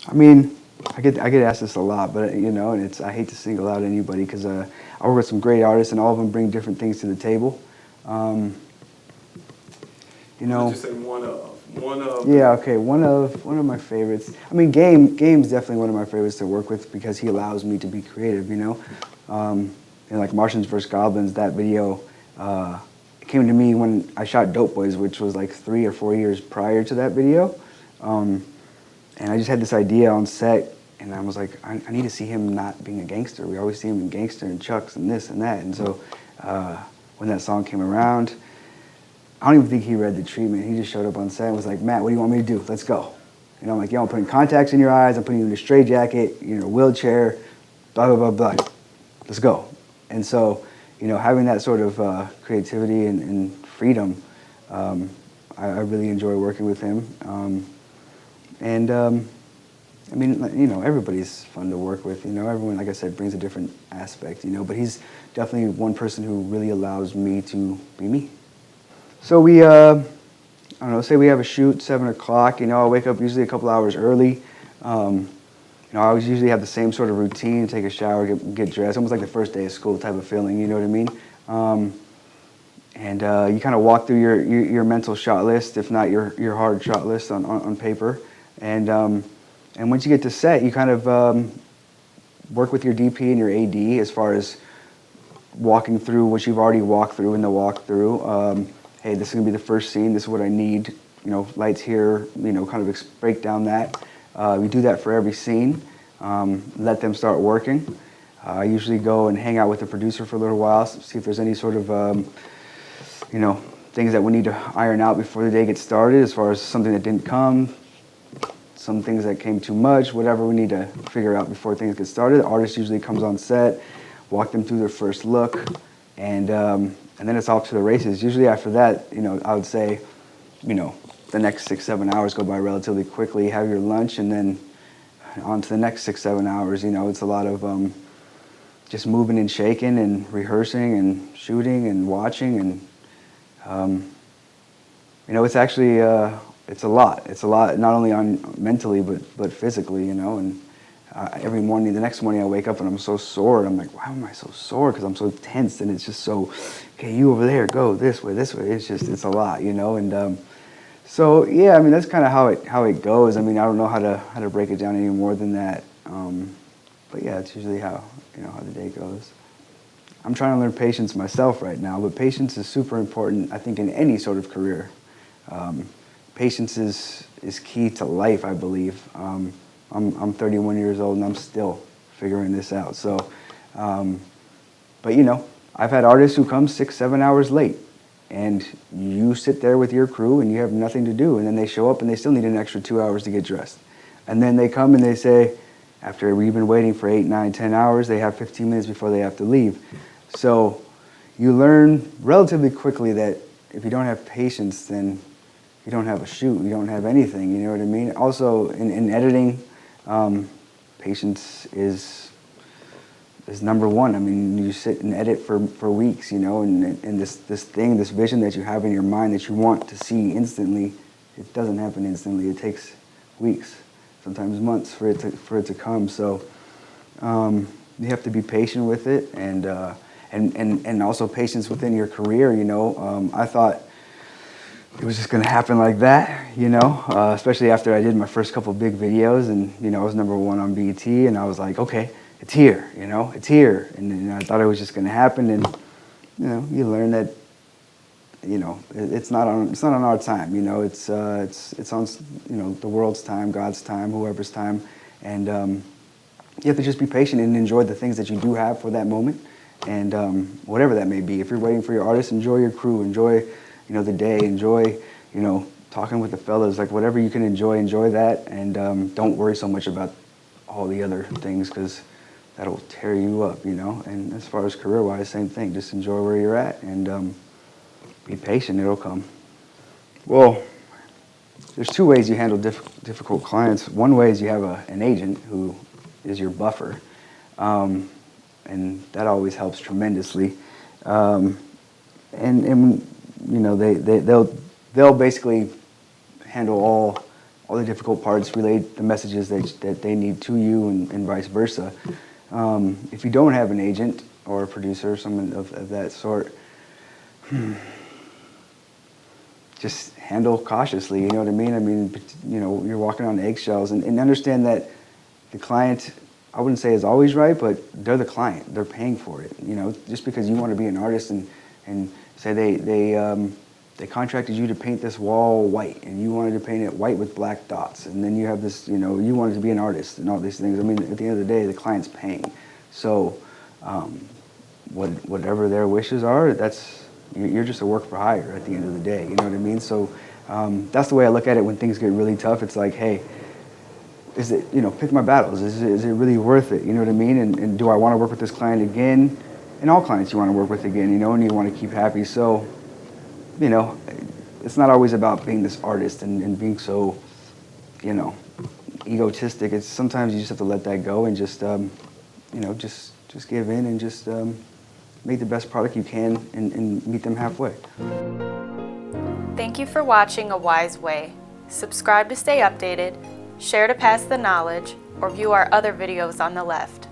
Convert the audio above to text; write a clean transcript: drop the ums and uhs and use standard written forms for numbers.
I mean, I get asked this a lot, but and I hate to single out anybody because I work with some great artists, and all of them bring different things to the table. Um, you know, Just say one of. One of. yeah, okay. One of my favorites. I mean, Game's definitely one of my favorites to work with because he allows me to be creative. And like Martians vs. Goblins, that video it came to me when I shot Dope Boys, which was like 3 or 4 years prior to that video. And I just had this idea on set, and I was like, I need to see him not being a gangster. We always see him in gangster and Chucks and this and that. And so when that song came around, I don't even think he read the treatment. He just showed up on set and was like, Matt, what do you want me to do? Let's go. And I'm like, yo, I'm putting contacts in your eyes. I'm putting you in a straitjacket, you're in a wheelchair, blah, blah, blah, blah. Let's go. And so, having that sort of creativity and freedom, I really enjoy working with him. I mean, everybody's fun to work with. Everyone, like I said, brings a different aspect, but he's definitely one person who really allows me to be me. So we, I don't know, say we have a shoot, 7 o'clock, I wake up usually a couple hours early. I always usually have the same sort of routine, take a shower, get dressed, almost like the first day of school type of feeling, you know what I mean? You kind of walk through your mental shot list, if not your hard shot list on paper. And once you get to set, you kind of work with your DP and your AD as far as walking through what you've already walked through in the walkthrough. Hey, this is going to be the first scene. This is what I need. Lights here, kind of break down that. We do that for every scene. Let them start working. I usually go and hang out with the producer for a little while, see if there's any sort of, things that we need to iron out before the day gets started, as far as something that didn't come, some things that came too much, whatever we need to figure out before things get started. The artist usually comes on set, walk them through their first look, and then it's off to the races. Usually after that, I would say, the next 6-7 hours go by relatively quickly. Have your lunch, and then on to the next 6-7 hours. It's a lot of just moving and shaking and rehearsing and shooting and watching, and it's actually it's a lot. It's a lot, not only on mentally but physically. And every morning, the next morning, I wake up and I'm so sore. And I'm like, why am I so sore? Because I'm so tense, and it's just so, okay, you over there, go this way, this way. It's a lot, And so yeah, I mean that's kind of how it goes. I mean, I don't know how to break it down any more than that. But yeah, it's usually how how the day goes. I'm trying to learn patience myself right now, but patience is super important, I think, in any sort of career. Patience is key to life, I believe. I'm 31 years old and I'm still figuring this out. So, but I've had artists who come 6-7 hours late, and you sit there with your crew and you have nothing to do, and then they show up and they still need an extra 2 hours to get dressed. And then they come and they say, after we've been waiting for 8, 9, 10 hours, they have 15 minutes before they have to leave. So you learn relatively quickly that if you don't have patience, then you don't have a shoot, you don't have anything, you know what I mean? Also, in editing, patience is number one. I mean, you sit and edit for weeks, and this vision that you have in your mind that you want to see instantly, it doesn't happen instantly. It takes weeks, sometimes months for it to come. So you have to be patient with it, and also patience within your career. I thought it was just going to happen like that, especially after I did my first couple big videos, and I was #1 on BET, and I was like, okay, it's here, it's here, and I thought it was just going to happen, and you learn that it's not on our time, it's on the world's time, God's time, whoever's time, and you have to just be patient and enjoy the things that you do have for that moment, and whatever that may be. If you're waiting for your artist, enjoy your crew, enjoy the day, enjoy talking with the fellas, like whatever you can enjoy that, and don't worry so much about all the other things, because that'll tear you up, and as far as career-wise, same thing, just enjoy where you're at, and be patient, it'll come. Well, there's 2 ways you handle difficult clients. One way is you have an agent who is your buffer, and that always helps tremendously. And they'll basically handle all the difficult parts, relay the messages that they need to you, and vice versa. If you don't have an agent or a producer, someone of that sort, just handle cautiously, you know what I mean? I mean, you know, you're walking on eggshells, and understand that the client, I wouldn't say is always right, but they're the client. They're paying for it. You know, just because you want to be an artist and say they contracted you to paint this wall white, and you wanted to paint it white with black dots, and then you have this, you know, you wanted to be an artist and all these things. I mean, at the end of the day, the client's paying. So whatever their wishes are, you're just a work for hire at the end of the day. You know what I mean? So that's the way I look at it when things get really tough. It's like, hey, is it, you know, pick my battles. Is it really worth it? You know what I mean? And do I want to work with this client again? And all clients you want to work with again, you know, and you want to keep happy. So, you know, it's not always about being this artist and being so, you know, egotistic. It's sometimes you just have to let that go and just, you know, just give in and just make the best product you can and meet them halfway. Thank you for watching A Wise Way. Subscribe to stay updated, share to pass the knowledge, or view our other videos on the left.